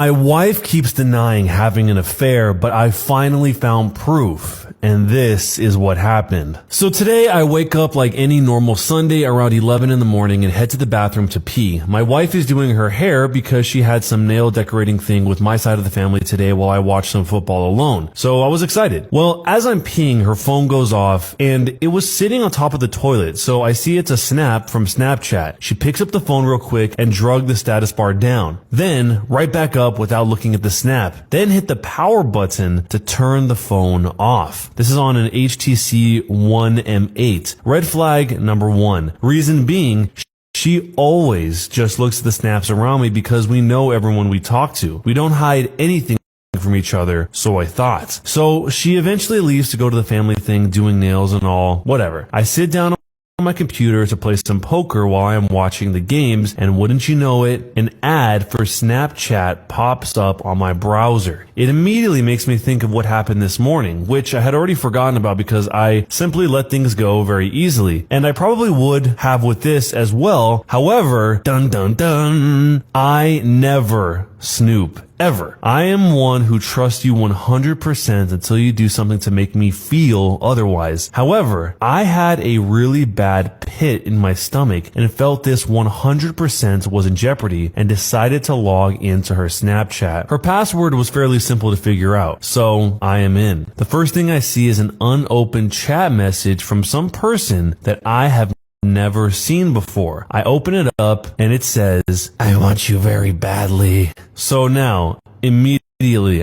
My wife keeps denying having an affair, but I finally found proof. And this is what happened. So today I wake up like any normal Sunday around 11 in the morning and head to the bathroom to pee. My wife is doing her hair because she had some nail decorating thing with my side of the family today while I watched some football alone. So I was excited. Well, as I'm peeing, her phone goes off and it was sitting on top of the toilet. So I see it's a snap from Snapchat. She picks up the phone real quick and drug the status bar down. Then right back up without looking at the snap. Then hit the power button to turn the phone off. This is on an HTC One M8. Red flag number 1. Reason being, she always just looks at the snaps around me because we know everyone we talk to. We don't hide anything from each other, so I thought. So she eventually leaves to go to the family thing, doing nails and all, whatever. I sit down on my computer to play some poker while I am watching the games, and wouldn't you know it, an ad for Snapchat pops up on my browser. It immediately makes me think of what happened this morning, which I had already forgotten about because I simply let things go very easily. And I probably would have with this as well. However, dun dun dun, I never snoop. Ever. I am one who trusts you 100% until you do something to make me feel otherwise. However, I had a really bad pit in my stomach and felt this 100% was in jeopardy and decided to log into her Snapchat. Her password was fairly simple to figure out, so I am in. The first thing I see is an unopened chat message from some person that I have never seen before. I open it up and it says, "I want you very badly." So now, immediately,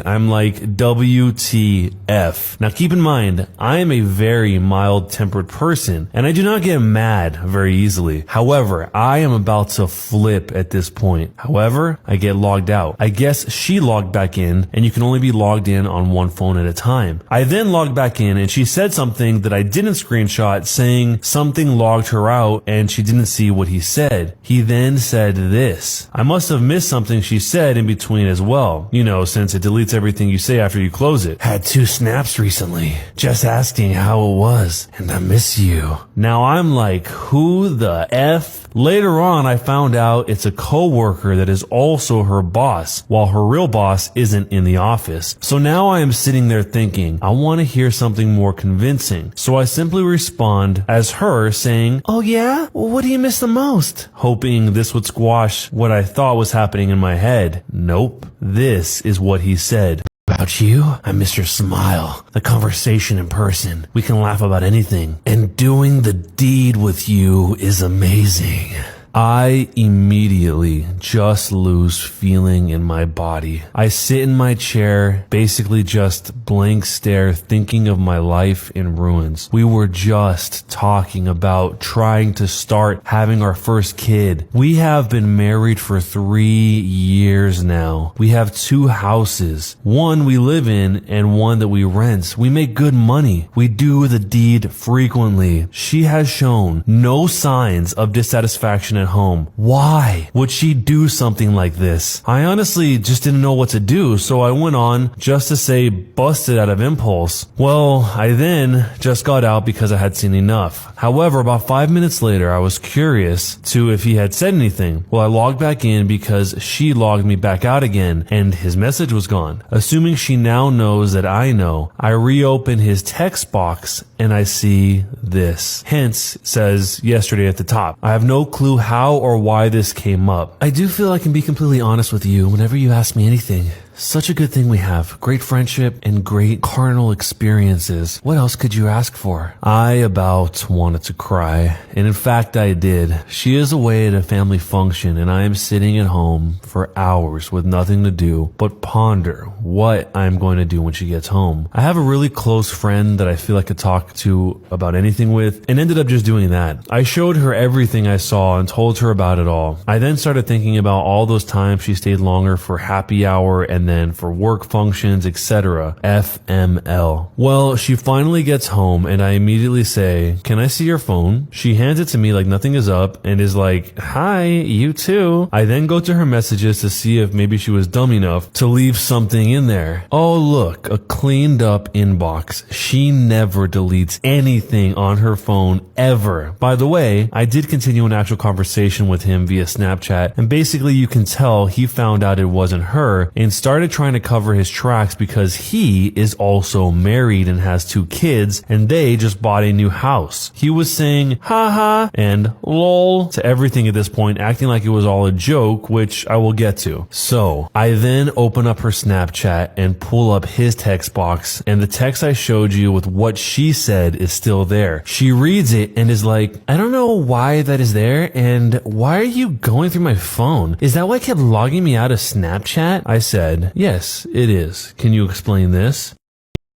I'm like, WTF. Now keep in mind, I am a very mild-tempered person, and I do not get mad very easily. However, I am about to flip at this point. However, I get logged out. I guess she logged back in, and you can only be logged in on one phone at a time. I then logged back in, and she said something that I didn't screenshot, saying something logged her out, and she didn't see what he said. He then said this. I must have missed something she said in between as well. You know, since it deletes everything you say after you close it. Had 2 snaps recently, just asking how it was, and I miss you. Now I'm like, who the F? Later on, I found out it's a coworker that is also her boss, while her real boss isn't in the office. So now I am sitting there thinking, I want to hear something more convincing. So I simply respond as her saying, "Oh yeah? Well, what do you miss the most?" Hoping this would squash what I thought was happening in my head. Nope. This is what he said. "About you, I miss your smile, the conversation in person. We can laugh about anything. And doing the deed with you is amazing." I immediately just lose feeling in my body. I sit in my chair, basically just blank stare, thinking of my life in ruins. We were just talking about trying to start having our first kid. We have been married for 3 years now. We have 2 houses. One we live in and one that we rent. We make good money. We do the deed frequently. She has shown no signs of dissatisfaction at home. Why would she do something like this? I honestly just didn't know what to do, so I went on just to say busted out of impulse. Well, I then just got out because I had seen enough. However, about 5 minutes later, I was curious to if he had said anything. Well, I logged back in because she logged me back out again, and his message was gone. Assuming she now knows that I know, I reopen his text box and I see this. Hence, says yesterday at the top. I have no clue how or why this came up. I do feel I can be completely honest with you whenever you ask me anything. Such a good thing we have. Great friendship and great carnal experiences. What else could you ask for? I about wanted to cry. And in fact, I did. She is away at a family function and I am sitting at home for hours with nothing to do but ponder what I'm going to do when she gets home. I have a really close friend that I feel I could talk to about anything with and ended up just doing that. I showed her everything I saw and told her about it all. I then started thinking about all those times she stayed longer for happy hour and then for work functions, etc. FML. Well, she finally gets home and I immediately say, "Can I see your phone?" She hands it to me like nothing is up and is like, "Hi, you too." I then go to her messages to see if maybe she was dumb enough to leave something in there. Oh look, a cleaned up inbox. She never deletes anything on her phone ever. By the way, I did continue an actual conversation with him via Snapchat, and basically you can tell he found out it wasn't her and started trying to cover his tracks because he is also married and has 2 kids and they just bought a new house. He was saying haha and lol to everything at this point, acting like it was all a joke, which I will get to. So I then open up her Snapchat and pull up his text box, and the text I showed you with what she said is still there. She reads it and is like, "I don't know why that is there, and why are you going through my phone? Is that why it kept logging me out of Snapchat?" I said, "Yes, it is. Can you explain this?"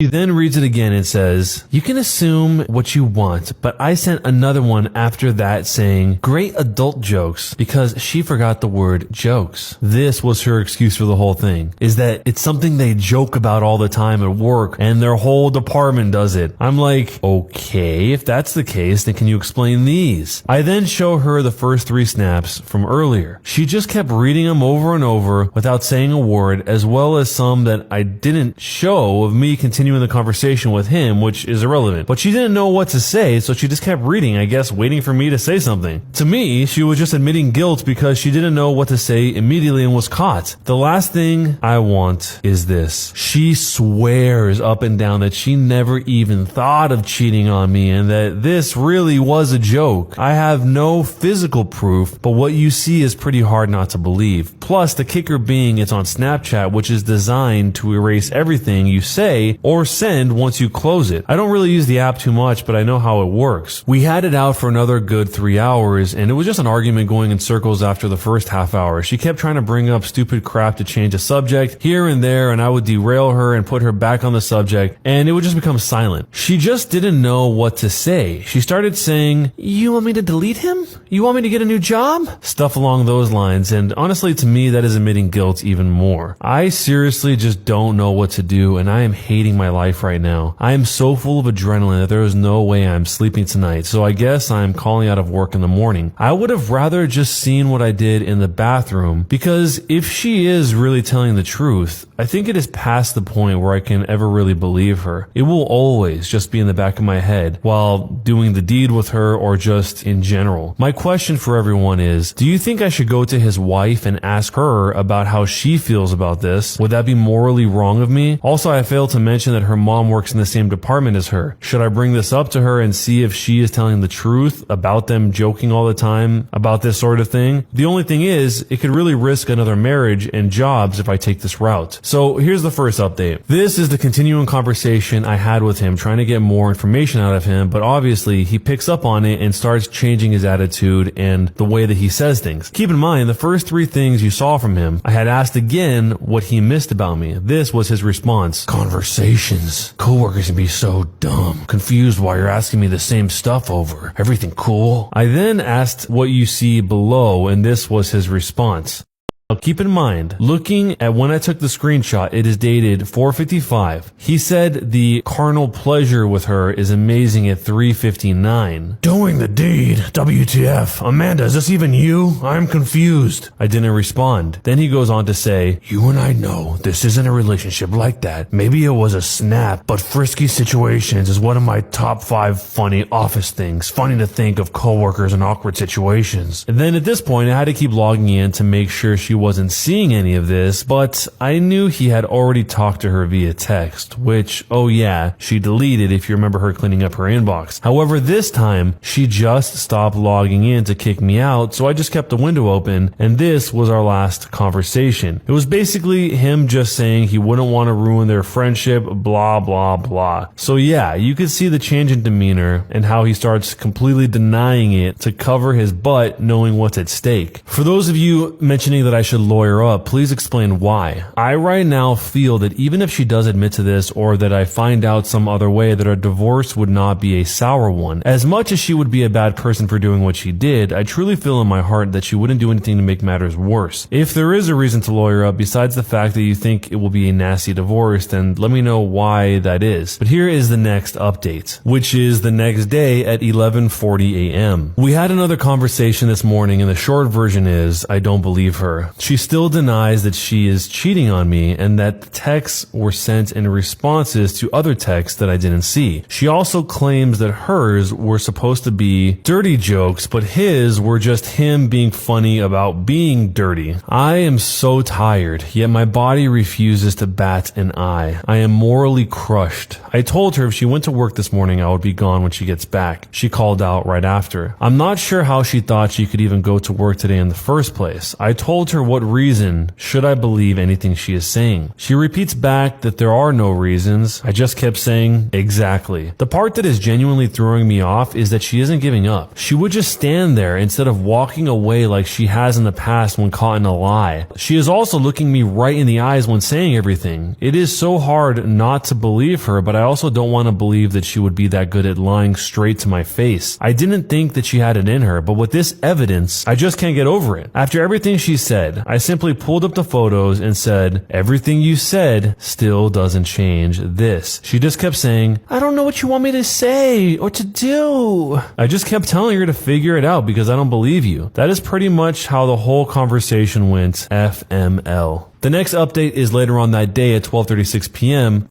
She then reads it again and says, "You can assume what you want, but I sent another one after that saying, 'Great adult jokes,' because she forgot the word jokes." This was her excuse for the whole thing, is that it's something they joke about all the time at work and their whole department does it. I'm like, okay, if that's the case, then can you explain these? I then show her the first 3 snaps from earlier. She just kept reading them over and over without saying a word, as well as some that I didn't show of me continuing the conversation with him, which is irrelevant. But she didn't know what to say, so she just kept reading, I guess, waiting for me to say something. To me, she was just admitting guilt because she didn't know what to say immediately and was caught. The last thing I want is this. She swears up and down that she never even thought of cheating on me and that this really was a joke. I have no physical proof, but what you see is pretty hard not to believe. Plus, the kicker being it's on Snapchat, which is designed to erase everything you say or send once you close it. I don't really use the app too much, but I know how it works. We had it out for another good 3 hours, and it was just an argument going in circles after the first half hour. She kept trying to bring up stupid crap to change the subject here and there, and I would derail her and put her back on the subject, and it would just become silent. She just didn't know what to say. She started saying, "You want me to delete him? You want me to get a new job?" Stuff along those lines, and honestly to me that is admitting guilt even more. I seriously just don't know what to do, and I am hating my life right now. I am so full of adrenaline that there is no way I'm sleeping tonight, so I guess I'm calling out of work in the morning. I would have rather just seen what I did in the bathroom, because if she is really telling the truth, I think it is past the point where I can ever really believe her. It will always just be in the back of my head while doing the deed with her or just in general. My question for everyone is, do you think I should go to his wife and ask her about how she feels about this? Would that be morally wrong of me? Also, I failed to mention that her mom works in the same department as her. Should I bring this up to her and see if she is telling the truth about them joking all the time about this sort of thing? The only thing is, it could really risk another marriage and jobs if I take this route. So here's the first update. This is the continuing conversation I had with him, trying to get more information out of him, but obviously he picks up on it and starts changing his attitude and the way that he says things. Keep in mind, the first 3 things you saw from him, I had asked again what he missed about me. This was his response. "Conversations. Coworkers can be so dumb. Confused why you're asking me the same stuff over. Everything cool?" I then asked what you see below, and this was his response. Now keep in mind, looking at when I took the screenshot, it is dated 4:55. He said the carnal pleasure with her is amazing at 3:59. "Doing the deed. WTF. Amanda, is this even you? I'm confused." I didn't respond. Then he goes on to say, "You and I know this isn't a relationship like that. Maybe it was a snap, but frisky situations is one of my top 5 funny office things. Funny to think of coworkers in awkward situations." And then at this point, I had to keep logging in to make sure she wasn't seeing any of this, but I knew he had already talked to her via text, which, oh yeah, she deleted if you remember her cleaning up her inbox. However, this time, she just stopped logging in to kick me out, so I just kept the window open, and this was our last conversation. It was basically him just saying he wouldn't want to ruin their friendship, blah, blah, blah. So yeah, you could see the change in demeanor and how he starts completely denying it to cover his butt, knowing what's at stake. For those of you mentioning that I should lawyer up. Please explain why. I right now feel that even if she does admit to this, or that I find out some other way, that our divorce would not be a sour one. As much as she would be a bad person for doing what she did, I truly feel in my heart that she wouldn't do anything to make matters worse. If there is a reason to lawyer up besides the fact that you think it will be a nasty divorce, then let me know why that is. But here is the next update, which is the next day at 11:40 a.m. We had another conversation this morning, and the short version is, I don't believe her. She still denies that she is cheating on me and that the texts were sent in responses to other texts that I didn't see. She also claims that hers were supposed to be dirty jokes, but his were just him being funny about being dirty. I am so tired, yet my body refuses to bat an eye. I am morally crushed. I told her if she went to work this morning, I would be gone when she gets back. She called out right after. I'm not sure how she thought she could even go to work today in the first place. I told her what reason should I believe anything she is saying. She repeats back that there are no reasons. I just kept saying, exactly. The part that is genuinely throwing me off is that she isn't giving up. She would just stand there instead of walking away like she has in the past when caught in a lie. She is also looking me right in the eyes when saying everything. It is so hard not to believe her, but I also don't want to believe that she would be that good at lying straight to my face. I didn't think that she had it in her, but with this evidence, I just can't get over it. After everything she said, I simply pulled up the photos and said, everything you said still doesn't change this. She just kept saying, I don't know what you want me to say or to do. I just kept telling her to figure it out because I don't believe you. That is pretty much how the whole conversation went. FML. The next update is later on that day at 12:36 p.m.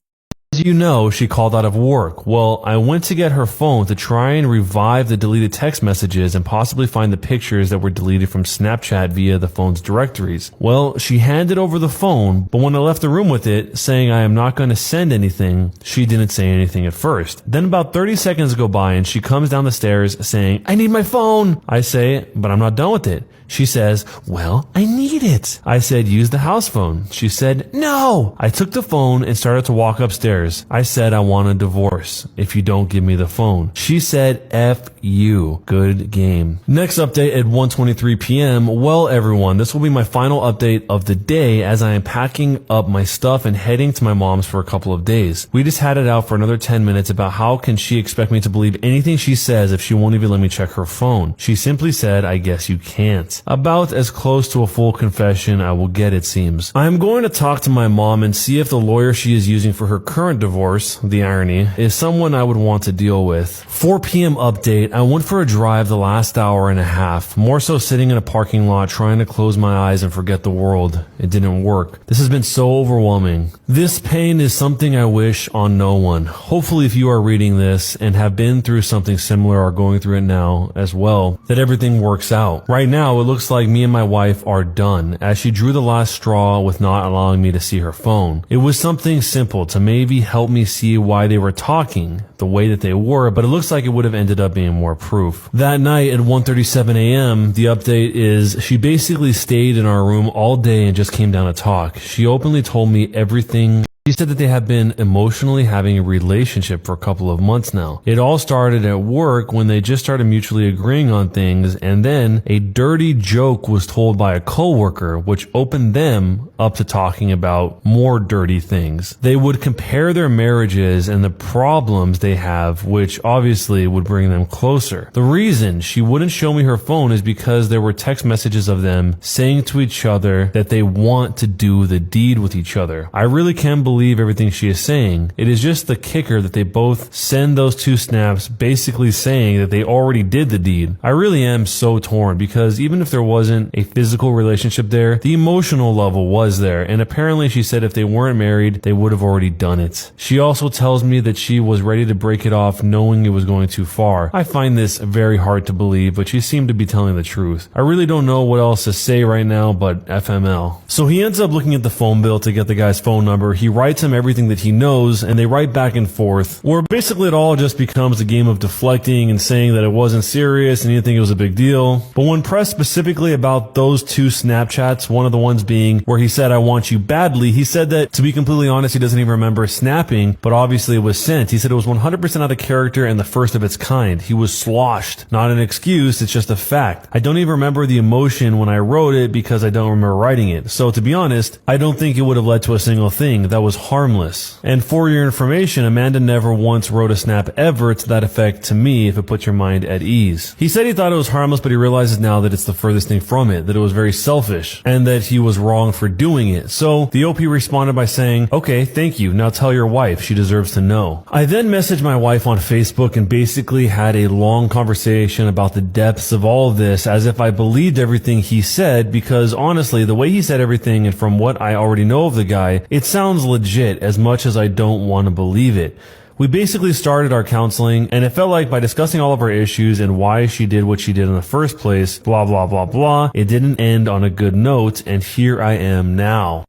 As you know, she called out of work. Well, I went to get her phone to try and revive the deleted text messages and possibly find the pictures that were deleted from Snapchat via the phone's directories. Well, she handed over the phone, but when I left the room with it, saying I am not going to send anything, she didn't say anything at first. Then about 30 seconds go by and she comes down the stairs saying, I need my phone. I say, but I'm not done with it. She says, well, I need it. I said, use the house phone. She said, no. I took the phone and started to walk upstairs. I said, I want a divorce if you don't give me the phone. She said, F you. Good game. Next update at 1:23 p.m. Well, everyone, this will be my final update of the day as I am packing up my stuff and heading to my mom's for a couple of days. We just had it out for another 10 minutes about how can she expect me to believe anything she says if she won't even let me check her phone. She simply said, I guess you can't. About as close to a full confession I will get, it seems. I am going to talk to my mom and see if the lawyer she is using for her current divorce, the irony, is someone I would want to deal with. 4 p.m. update. I went for a drive the last hour and a half, more so sitting in a parking lot trying to close my eyes and forget the world. It didn't work. This has been so overwhelming. This pain is something I wish on no one. Hopefully if you are reading this and have been through something similar or going through it now as well, that everything works out. Right now it looks like me and my wife are done, as she drew the last straw with not allowing me to see her phone. It was something simple to maybe help me see why they were talking the way that they were, but it looks like it would have ended up being more proof. That night at 1:37 a.m., the update is she basically stayed in our room all day and just came down to talk. She openly told me everything. She said that they have been emotionally having a relationship for a couple of months now. It all started at work when they just started mutually agreeing on things, and then a dirty joke was told by a coworker, which opened them up to talking about more dirty things. They would compare their marriages and the problems they have, which obviously would bring them closer. The reason she wouldn't show me her phone is because there were text messages of them saying to each other that they want to do the deed with each other. I really can't believe everything she is saying. It is just the kicker that they both send those two snaps basically saying that they already did the deed. I really am so torn because even if there wasn't a physical relationship there, the emotional level was there, and apparently she said if they weren't married, they would have already done it. She also tells me that she was ready to break it off knowing it was going too far. I find this very hard to believe, but she seemed to be telling the truth. I really don't know what else to say right now, but FML. So he ends up looking at the phone bill to get the guy's phone number. He writes writes him everything that he knows, and they write back and forth, where basically it all just becomes a game of deflecting and saying that it wasn't serious and he didn't think it was a big deal. But when pressed specifically about those two Snapchats, one of the ones being where he said, "I want you badly," he said that, to be completely honest, he doesn't even remember snapping, but obviously it was sent. He said it was 100% out of character and the first of its kind. He was sloshed. Not an excuse, it's just a fact. I don't even remember the emotion when I wrote it because I don't remember writing it. So to be honest, I don't think it would have led to a single thing. That was harmless. And for your information, Amanda never once wrote a snap ever to that effect to me, if it puts your mind at ease. He said he thought it was harmless, but he realizes now that it's the furthest thing from it, that it was very selfish, and that he was wrong for doing it. So the OP responded by saying, "Okay, thank you. Now tell your wife. She deserves to know." I then messaged my wife on Facebook and basically had a long conversation about the depths of all of this, as if I believed everything he said, because honestly, the way he said everything and from what I already know of the guy, it sounds legit as much as I don't want to believe it. We basically started our counseling, and it felt like by discussing all of our issues and why she did what she did in the first place, blah, blah, blah, blah, it didn't end on a good note, and here I am now.